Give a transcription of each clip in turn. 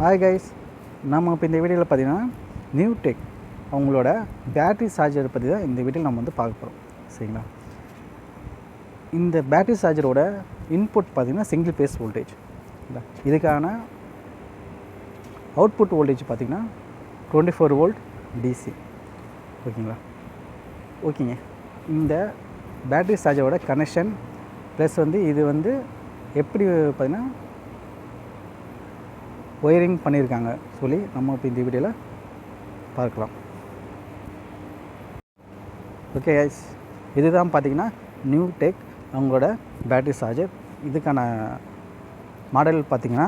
Hi guys, நம்ம இப்போ இந்த வீடியோவில் பார்த்தீங்கன்னா நியூ டெக் அவங்களோட பேட்ரி சார்ஜர் பற்றி தான் இந்த வீடியோவில் நம்ம வந்து பார்க்க போகிறோம். சரிங்களா, இந்த பேட்ரி சார்ஜரோட இன்புட் பார்த்திங்கன்னா சிங்கிள் பேஸ் வோல்டேஜ் இல்லை, இதுக்கான அவுட்புட் வோல்டேஜ் பார்த்திங்கன்னா 24 வோல்ட் டிசி. ஓகேங்களா, ஓகேங்க. இந்த பேட்ரி சார்ஜரோட கனெக்ஷன் ப்ளஸ் வந்து இது வந்து எப்படி பார்த்திங்கன்னா ஒயரிங் பண்ணியிருக்காங்க சொல்லி நம்ம இப்போ இந்த வீடியோவில் பார்க்கலாம். ஓகே கைஸ், இதுதான் பார்த்திங்கன்னா நியூ டெக் அவங்களோட பேட்ரி சார்ஜர். இதுக்கான மாடல் பார்த்திங்கன்னா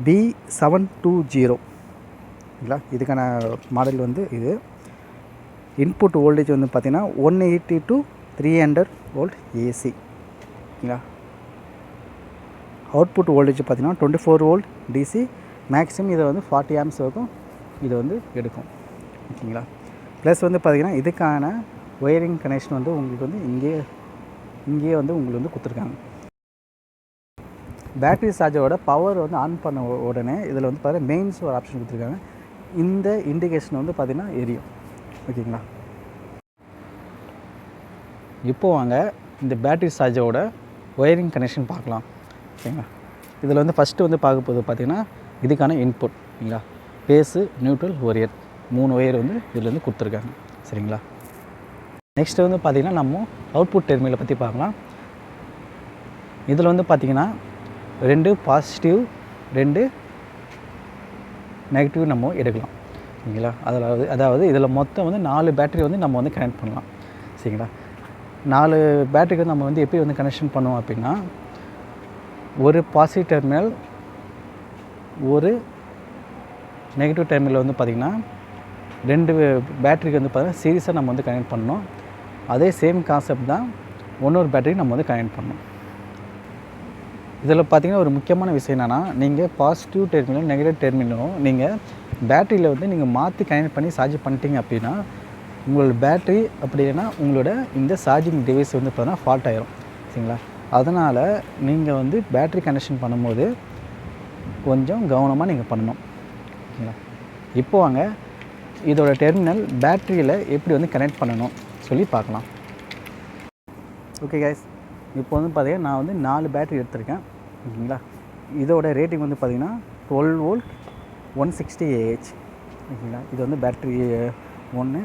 B720 இல்லைங்களா. இதுக்கான மாடல் வந்து இது இன்புட் வோல்டேஜ் வந்து பார்த்திங்கன்னா 180 to 300 வோல்ட் ஏசி. ஓகேங்களா, அவுட்புட் வோல்டேஜ் பார்த்திங்கன்னா 24 வோல்ட் டிசி. மேக்ஸிமம் இதை வந்து 40 ஆம்ஸ் வரைக்கும் இது வந்து எடுக்கும். ஓகேங்களா, ப்ளஸ் வந்து பார்த்திங்கன்னா இதுக்கான ஒயரிங் கனெக்ஷன் வந்து உங்களுக்கு வந்து இங்கேயே வந்து உங்களுக்கு வந்து கொடுத்துருக்காங்க. பேட்ரி சார்ஜரோட பவர் வந்து ஆன் பண்ண உடனே இதில் வந்து பார்த்திங்கன்னா மெயின்ஸ் ஒரு ஆப்ஷன் கொடுத்துருக்காங்க. இந்த இண்டிகேஷன் வந்து பார்த்திங்கன்னா எரியும். ஓகேங்களா, இப்போது வாங்க இந்த பேட்ரி சார்ஜரோட ஒயரிங் கனெக்ஷன் பார்க்கலாம். ஓகேங்களா, இதில் வந்து ஃபஸ்ட்டு வந்து பார்க்க போது பார்த்திங்கன்னா இதுக்கான இன்புட் இல்லைங்களா, பேஸு, நியூட்ரல், ஒயர் 3 ஒயர் வந்து இதில் வந்து கொடுத்துருக்காங்க. சரிங்களா, நெக்ஸ்ட்டு வந்து பார்த்திங்கன்னா நம்ம அவுட்புட் டெர்மினலை பற்றி பார்க்கலாம். இதில் வந்து பார்த்திங்கன்னா 2 பாசிட்டிவ் 2 நெகட்டிவ் நம்ம எடுக்கலாம். சரிங்களா, அதாவது இதில் மொத்தம் வந்து 4 பேட்டரி வந்து நம்ம வந்து கனெக்ட் பண்ணலாம். சரிங்களா, 4 பேட்டரிக்கு நம்ம வந்து எப்படி வந்து கனெக்ஷன் பண்ணுவோம் அப்படின்னா, ஒரு பாசிட்டிவ் டெர்மினல் ஒரு நெகட்டிவ் டெர்மினல் வந்து பார்த்திங்கன்னா 2 பேட்டரிக்கு வந்து பார்த்திங்கன்னா சீரியஸாக நம்ம வந்து கனெக்ட் பண்ணணும். அதே சேம் கான்செப்ட் தான் இன்னொரு பேட்டரி நம்ம வந்து கனெக்ட் பண்ணணும். இதில் பார்த்திங்கன்னா ஒரு முக்கியமான விஷயம் என்னென்னா, நீங்கள் பாசிட்டிவ் டெர்மினலும் நெகட்டிவ் டெர்மினலும் நீங்கள் பேட்டரியில் வந்து நீங்கள் மாற்றி கனெக்ட் பண்ணி சார்ஜ் பண்ணிட்டீங்க அப்படின்னா உங்களோட பேட்டரி அப்படி இல்லைன்னா உங்களோட இந்த சார்ஜிங் டிவைஸ் வந்து பார்த்திங்கன்னா ஃபால்ட் ஆகிரும். சரிங்களா, அதனால் நீங்கள் வந்து பேட்ரி கனெக்ஷன் பண்ணும்போது கொஞ்சம் கவனமாக நீங்கள் பண்ணணும். ஓகேங்களா, இப்போ வாங்க இதோட டெர்மினல் பேட்டரியில் எப்படி வந்து கனெக்ட் பண்ணணும் சொல்லி பார்க்கலாம். ஓகே கைஸ், இப்போ வந்து பார்த்திங்கன்னா நான் வந்து 4 பேட்டரி எடுத்திருக்கேன். ஓகேங்களா, இதோட ரேட்டிங் வந்து பார்த்திங்கன்னா 12 வோல்ட் 160 AH. ஓகேங்களா, இது வந்து பேட்ரி 1.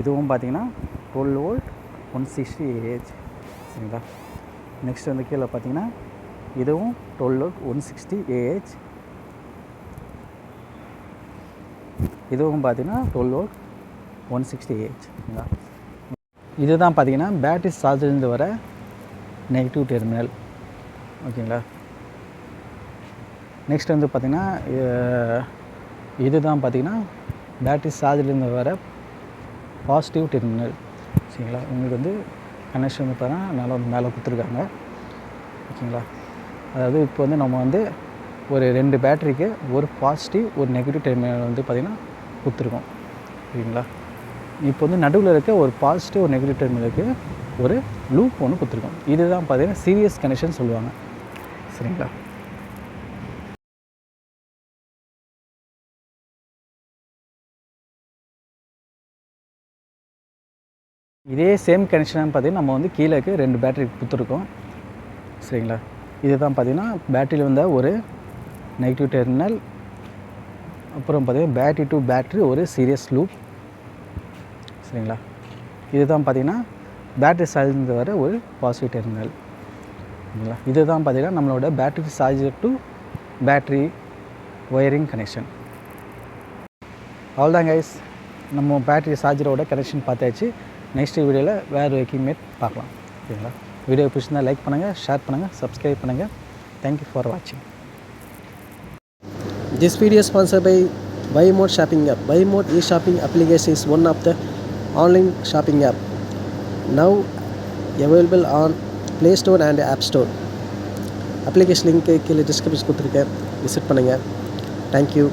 இதுவும் பார்த்திங்கன்னா 12 வோல்ட் 160 AH. சரிங்களா, நெக்ஸ்ட் வந்து கீழே பார்த்தீங்கன்னா இதுவும் 12 வோல்ட் 160 AH. இதுவும் பார்த்தீங்கன்னா 12 வோல்ட் 160 AH. சரிங்களா, இதுதான் பார்த்தீங்கன்னா பேட்டரி சார்ஜிலேருந்து வர நெகட்டிவ் டெர்மினல். ஓகேங்களா, நெக்ஸ்ட் வந்து பார்த்திங்கன்னா இதுதான் பார்த்திங்கன்னா பேட்டரி சார்ஜிலேருந்து வர பாசிட்டிவ் டெர்மினல். சரிங்களா, உங்களுக்கு வந்து கனெக்ஷன் வந்து பார்த்தீங்கன்னா மேலே கொடுத்துருக்காங்க. ஓகேங்களா, அதாவது இப்போ வந்து நம்ம வந்து ஒரு 2 பேட்டரிக்கு ஒரு பாசிட்டிவ் ஒரு நெகட்டிவ் டெர்மினல் வந்து பார்த்திங்கன்னா கொடுத்துருக்கோம். சரிங்களா, இப்போ வந்து நடுவில் இருக்க ஒரு பாசிட்டிவ் ஒரு நெகட்டிவ் டெர்மினலுக்கு ஒரு லூப் ஒன்று கொடுத்துருக்கோம். இதுதான் பார்த்திங்கன்னா சீரியஸ் கனெக்ஷன் சொல்லுவாங்க. சரிங்களா, இதே சேம் கனெக்ஷன் பார்த்திங்கன்னா நம்ம வந்து கீழே 2 பேட்டரி கொடுத்துருக்கோம். சரிங்களா, இதுதான் பார்த்திங்கன்னா பேட்டரியில் வந்த ஒரு நெகட்டிவ் டெர்மினல், அப்புறம் பார்த்திங்கன்னா பேட்டரி டு பேட்டரி ஒரு சீரியஸ் லூப். சரிங்களா, இதுதான் பார்த்திங்கன்னா பேட்டரி சார்ஜிலிருந்து வர ஒரு பாசிட்டிவ் டெர்மினல். சரிங்களா, இதுதான் பார்த்திங்கன்னா நம்மளோட battery charger to battery wiring connection. அவ்வளோதான் கைஸ், நம்ம பேட்டரி சார்ஜரோட கனெக்ஷன் பார்த்தாச்சு. நெக்ஸ்ட் வீடியோவில் வேறு எக்யூப்மெண்ட் பார்க்கலாம். ஓகேங்களா, வீடியோ பிடிச்சிருந்தால் லைக் பண்ணுங்கள், ஷேர் பண்ணுங்கள், சப்ஸ்கிரைப் பண்ணுங்கள். தேங்க்யூ ஃபார் வாட்சிங். This video is sponsored by BuyMode Shopping App. BuyMode e-shopping application is one of the online shopping app now available on Play Store and App Store. Application link கீழே description கொடுத்துருக்கேன், visit பண்ணுங்கள். Thank you.